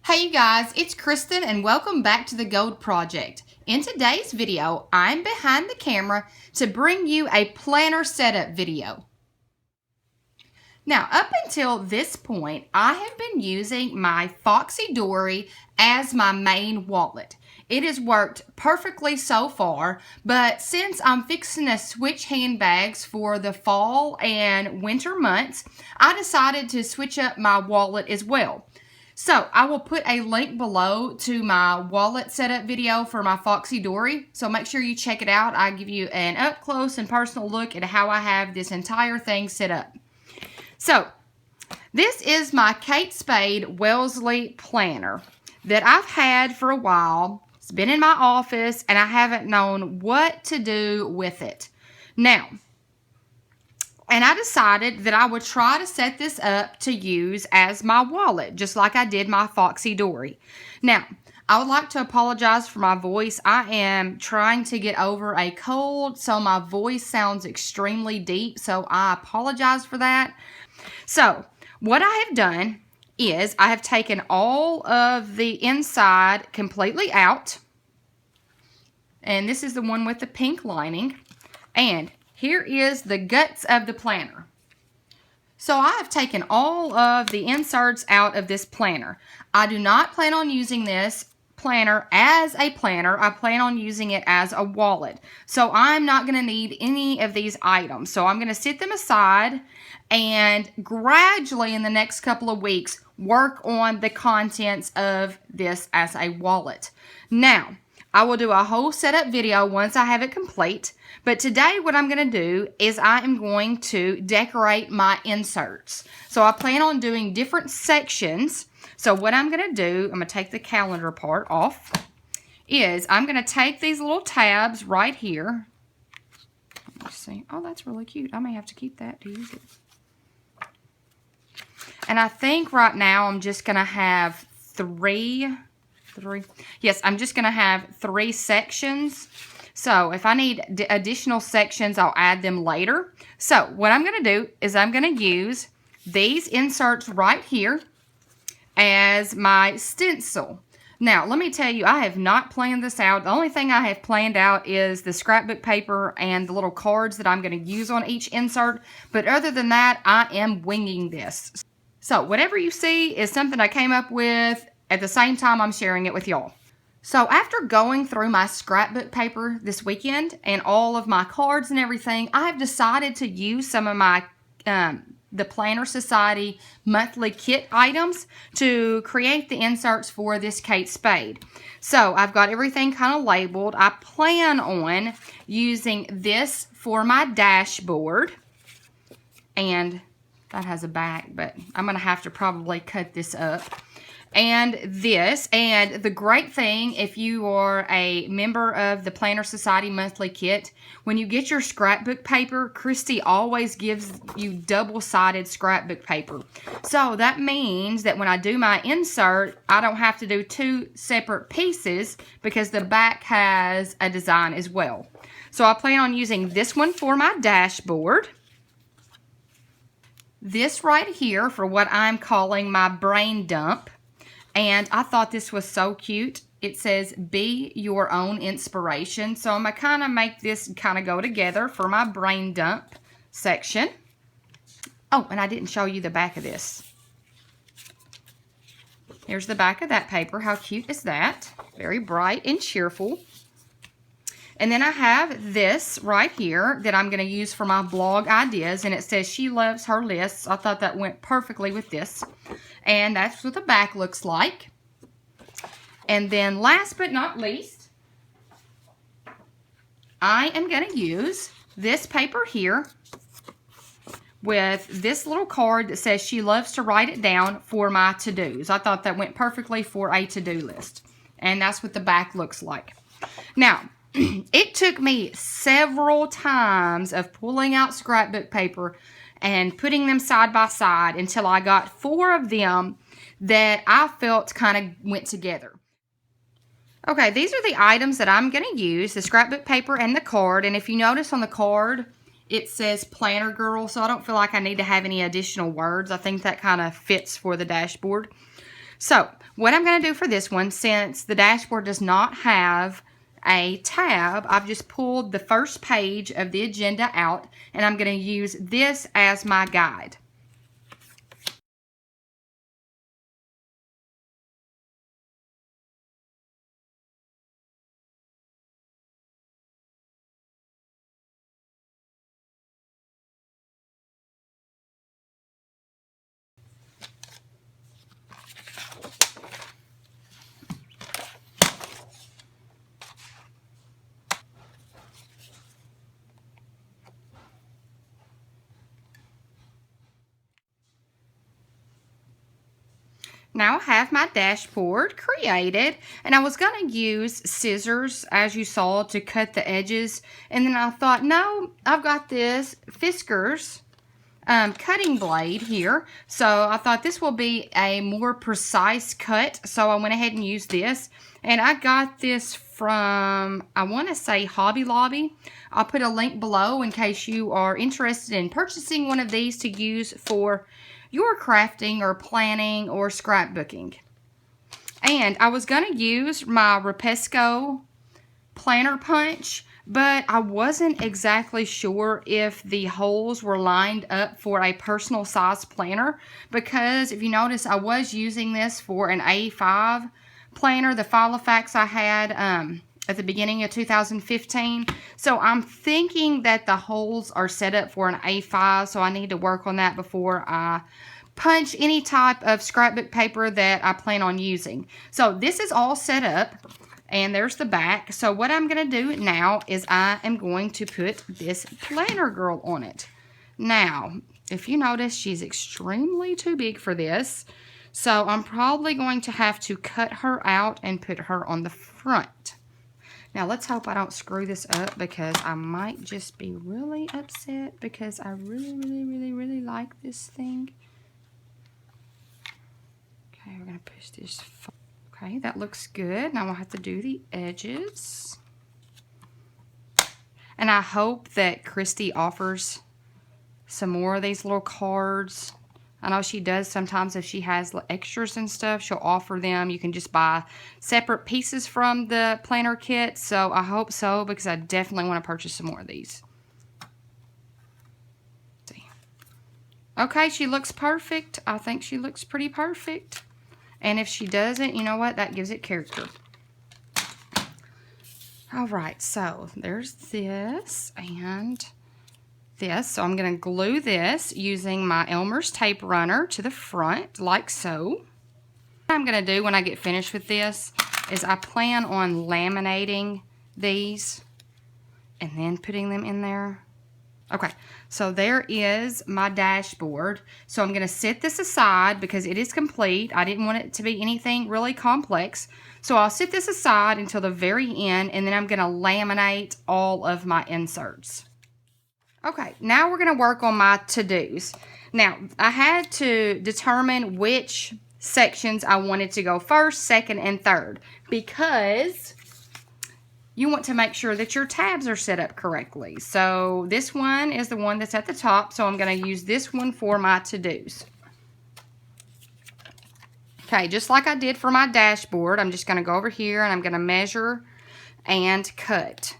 Hey you guys, it's Kristen and welcome back to the Gold Project. In today's video, I'm behind the camera to bring you a planner setup video. Now, up until this point, I have been using my Foxy Dory as my main wallet. It has worked perfectly so far, but since I'm fixing to switch handbags for the fall and winter months, I decided to switch up my wallet as well. So I will put a link below to my wallet setup video for my Foxy Dory. So make sure you check it out. I give you an up close and personal look at how I have this entire thing set up. So this is my Kate Spade Wellesley planner that I've had for a while. It's been in my office and I haven't known what to do with it. Now, and I decided that I would try to set this up to use as my wallet, just like I did my Foxy Dory. Now, I would like to apologize for my voice. I am trying to get over a cold, so my voice sounds extremely deep, so I apologize for that. So, what I have done is I have taken all of the inside completely out. And this is the one with the pink lining. And here is the guts of the planner. So I have taken all of the inserts out of this planner. I do not plan on using this planner as a planner. I plan on using it as a wallet. So I'm not going to need any of these items. So I'm going to set them aside and gradually in the next couple of weeks work on the contents of this as a wallet. Now, I will do a whole setup video once I have it complete. But today what I'm going to do is I am going to decorate my inserts. So I plan on doing different sections. So what I'm going to do, I'm going to take the calendar part off, is I'm going to take these little tabs right here. Let's see. Oh, that's really cute. I may have to keep that to use it. And I think right now I'm just going to have three. Yes, I'm just going to have 3 sections. So if I need additional sections, I'll add them later. So what I'm going to do is I'm going to use these inserts right here as my stencil. Now, let me tell you, I have not planned this out. The only thing I have planned out is the scrapbook paper and the little cards that I'm going to use on each insert. But other than that, I am winging this. So whatever you see is something I came up with. At the same time, I'm sharing it with y'all. So after going through my scrapbook paper this weekend and all of my cards and everything, I have decided to use some of my the Planner Society monthly kit items to create the inserts for this Kate Spade. So I've got everything kind of labeled. I plan on using this for my dashboard. And that has a back, but I'm going to have to probably cut this up. And this, and the great thing, if you are a member of the Planner Society monthly kit, when you get your scrapbook paper, Christy always gives you double-sided scrapbook paper. So that means that when I do my insert, I don't have to do 2 separate pieces because the back has a design as well. So I plan on using this one for my dashboard. This right here for what I'm calling my brain dump. And I thought this was so cute. It says, be your own inspiration. So I'm going to kind of make this kind of go together for my brain dump section. Oh, and I didn't show you the back of this. Here's the back of that paper. How cute is that? Very bright and cheerful. And then I have this right here that I'm going to use for my blog ideas. And it says she loves her lists. I thought that went perfectly with this. And that's what the back looks like. And then last but not least, I am going to use this paper here with this little card that says she loves to write it down for my to-dos. I thought that went perfectly for a to-do list. And that's what the back looks like. Now, it took me several times of pulling out scrapbook paper and putting them side by side until I got 4 of them that I felt kind of went together. Okay, these are the items that I'm going to use, the scrapbook paper and the card. And if you notice on the card, it says Planner Girl, so I don't feel like I need to have any additional words. I think that kind of fits for the dashboard. So what I'm going to do for this one, since the dashboard does not have a tab, I've just pulled the first page of the agenda out, and I'm going to use this as my guide. Now I have my dashboard created, and I was going to use scissors, as you saw, to cut the edges. And then I thought, no, I've got this Fiskars cutting blade here. So I thought this will be a more precise cut. So I went ahead and used this. And I got this from, I want to say, Hobby Lobby. I'll put a link below in case you are interested in purchasing one of these to use for your crafting or planning or scrapbooking. And I was going to use my Rapesco planner punch, but I wasn't exactly sure if the holes were lined up for a personal size planner, because if you notice, I was using this for an A5 planner, the Filofax I had at the beginning of 2015. So I'm thinking that the holes are set up for an A5, so I need to work on that before I punch any type of scrapbook paper that I plan on using. So this is all set up, and there's the back. So what I'm going to do now is I am going to put this planner girl on it. Now, if you notice, she's extremely too big for this. So I'm probably going to have to cut her out and put her on the front. Now, let's hope I don't screw this up, because I might just be really upset because I really like this thing. Okay, we're going to push this. Okay, that looks good. Now we'll have to do the edges. And I hope that Christy offers some more of these little cards. I know she does sometimes. If she has extras and stuff, she'll offer them. You can just buy separate pieces from the planner kit. So I hope so, because I definitely want to purchase some more of these. Let's see. Okay, she looks perfect. I think she looks pretty perfect. And if she doesn't, you know what? That gives it character. All right, so there's this and this. So I'm going to glue this using my Elmer's tape runner to the front, like so. What I'm going to do when I get finished with this is I plan on laminating these and then putting them in there. Okay, so there is my dashboard. So I'm going to set this aside because it is complete. I didn't want it to be anything really complex. So I'll set this aside until the very end, and then I'm going to laminate all of my inserts. Okay, now we're going to work on my to-dos. Now, I had to determine which sections I wanted to go first, second, and third, because you want to make sure that your tabs are set up correctly. So this one is the one that's at the top, so I'm going to use this one for my to-dos. Okay, just like I did for my dashboard, I'm just going to go over here and I'm going to measure and cut.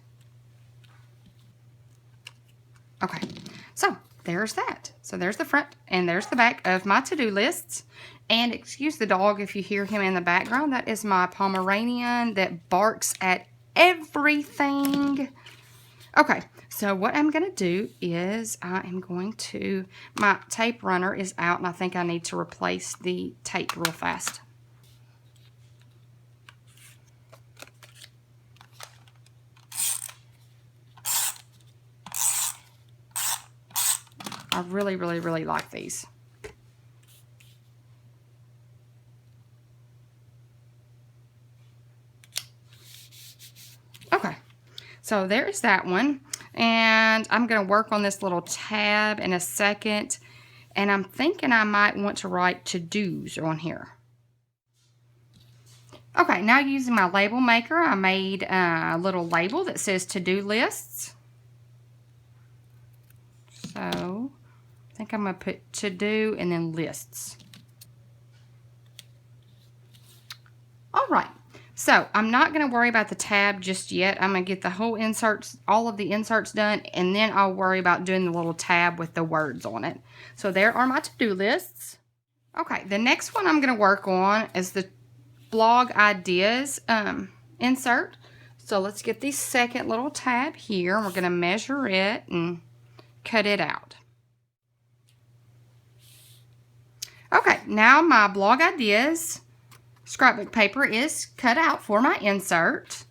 Okay, so there's that. So there's the front and there's the back of my to-do lists. And excuse the dog if you hear him in the background. That is my Pomeranian that barks at everything. Okay, so what I'm going to do is I am going to, my tape runner is out and I think I need to replace the tape real fast. I really like these. Okay, so there's that one. And I'm going to work on this little tab in a second. And I'm thinking I might want to write to-dos on here. Okay, now using my label maker, I made a little label that says to-do lists. So I think I'm going to put to-do and then lists. right, so I'm not going to worry about the tab just yet. I'm going to get the whole inserts, all of the inserts done, and then I'll worry about doing the little tab with the words on it. So there are my to-do lists. Okay, the next one I'm going to work on is the blog ideas insert. So let's get the second little tab here, and we're going to measure it and cut it out. Okay, now my blog ideas scrapbook paper is cut out for my insert,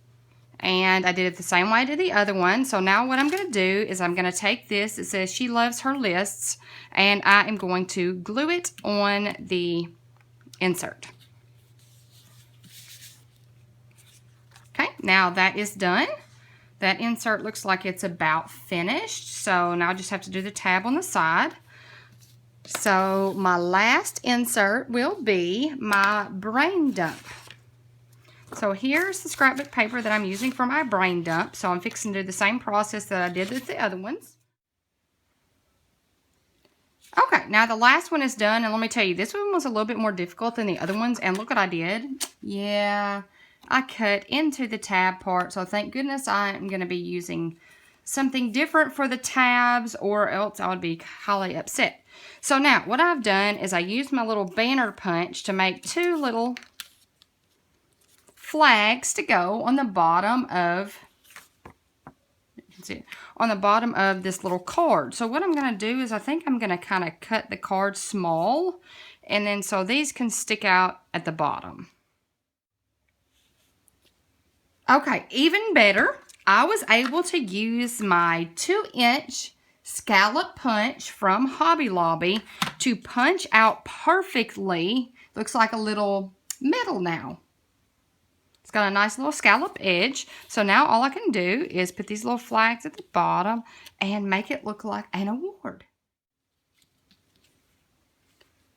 and I did it the same way I did the other one. So now what I'm going to do is I'm going to take this, it says she loves her lists, and I am going to glue it on the insert. Okay, now that is done. That insert looks like it's about finished, so now I just have to do the tab on the side. So my last insert will be my brain dump. So here's the scrapbook paper that I'm using for my brain dump. So I'm fixing to do the same process that I did with the other ones. Okay, now the last one is done, and let me tell you, this one was a little bit more difficult than the other ones, and look what I did. Yeah, I cut into the tab part, so thank goodness I am going to be using something different for the tabs, or else I would be highly upset. So now what I've done is I used my little banner punch to make two little flags to go on the bottom of, you can see it, on the bottom of this little card. So what I'm going to do is I think I'm going to kind of cut the card small, and then so these can stick out at the bottom. Okay, even better, I was able to use my 2-inch scallop punch from Hobby Lobby to punch out perfectly. Looks like a little medal now. It's got a nice little scallop edge. So now all I can do is put these little flags at the bottom and make it look like an award.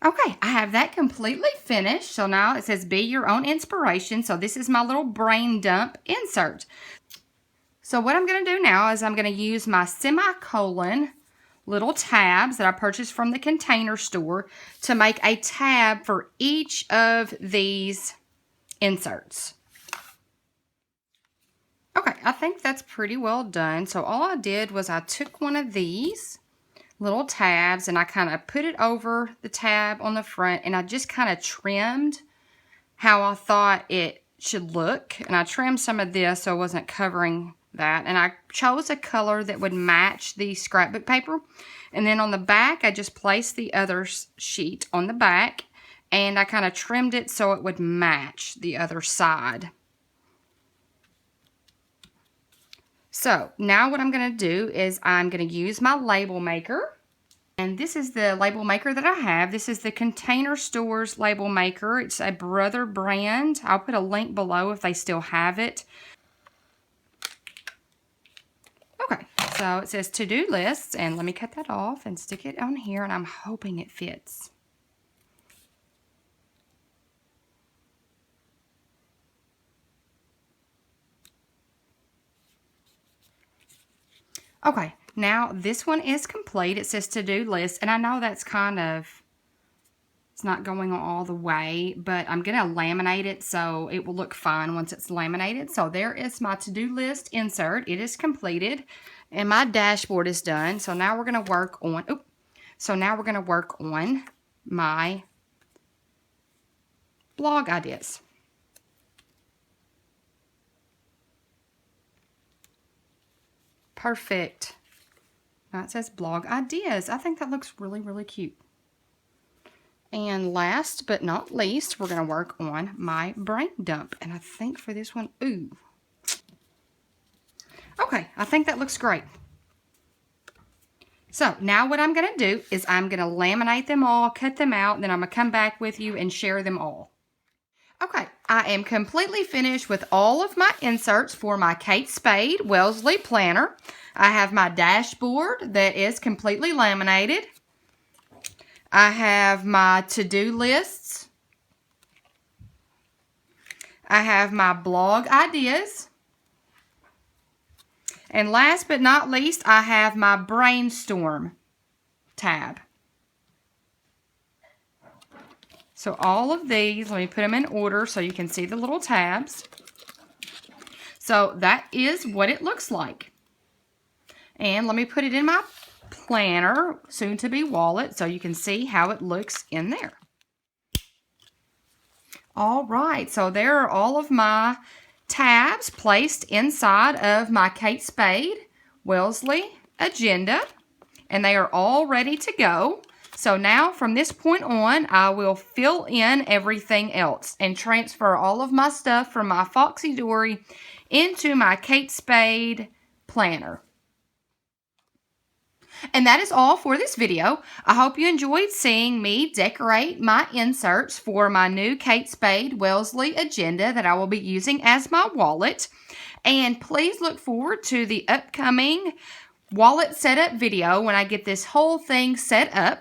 Okay, I have that completely finished. So now it says be your own inspiration. So this is my little brain dump insert. So what I'm going to do now is I'm going to use my semicolon little tabs that I purchased from the Container Store to make a tab for each of these inserts. Okay, I think that's pretty well done. So all I did was I took one of these little tabs and I kind of put it over the tab on the front, and I just kind of trimmed how I thought it should look. And I trimmed some of this so it wasn't covering that, and I chose a color that would match the scrapbook paper. And then on the back I just placed the other sheet on the back, and I kind of trimmed it so it would match the other side. So now what I'm going to do is I'm going to use my label maker, and this is the label maker that I have. This is the Container Store's label maker. It's a Brother brand. I'll put a link below if they still have it. Okay, so it says to-do lists, and let me cut that off and stick it on here, and I'm hoping it fits. Okay, now this one is complete. It says to-do list, and I know that's kind of, it's not going on all the way, but I'm going to laminate it so it will look fine once it's laminated. So there is my to-do list insert. It is completed, and my dashboard is done. So now we're going to work on, my blog ideas. Perfect. Now it says blog ideas. I think that looks really, really cute. And last but not least, we're going to work on my brain dump. And I think for this one, ooh. Okay, I think that looks great. So now what I'm going to do is I'm going to laminate them all, cut them out, and then I'm going to come back with you and share them all. Okay, I am completely finished with all of my inserts for my Kate Spade Wellesley planner. I have my dashboard that is completely laminated. I have my to-do lists. I have my blog ideas. And last but not least, I have my brainstorm tab. So all of these, let me put them in order so you can see the little tabs. So that is what it looks like. And let me put it in my planner, soon to be wallet, so you can see how it looks in there. All right, so there are all of my tabs placed inside of my Kate Spade Wellesley agenda, and they are all ready to go. So now from this point on, I will fill in everything else and transfer all of my stuff from my Foxy Dory into my Kate Spade planner. And that is all for this video. I hope you enjoyed seeing me decorate my inserts for my new Kate Spade Wellesley agenda that I will be using as my wallet. And please look forward to the upcoming wallet setup video when I get this whole thing set up.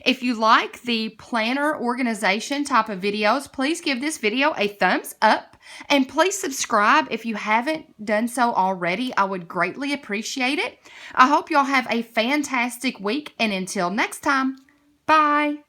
If you like the planner organization type of videos, please give this video a thumbs up. And please subscribe if you haven't done so already. I would greatly appreciate it. I hope y'all have a fantastic week. And until next time, bye.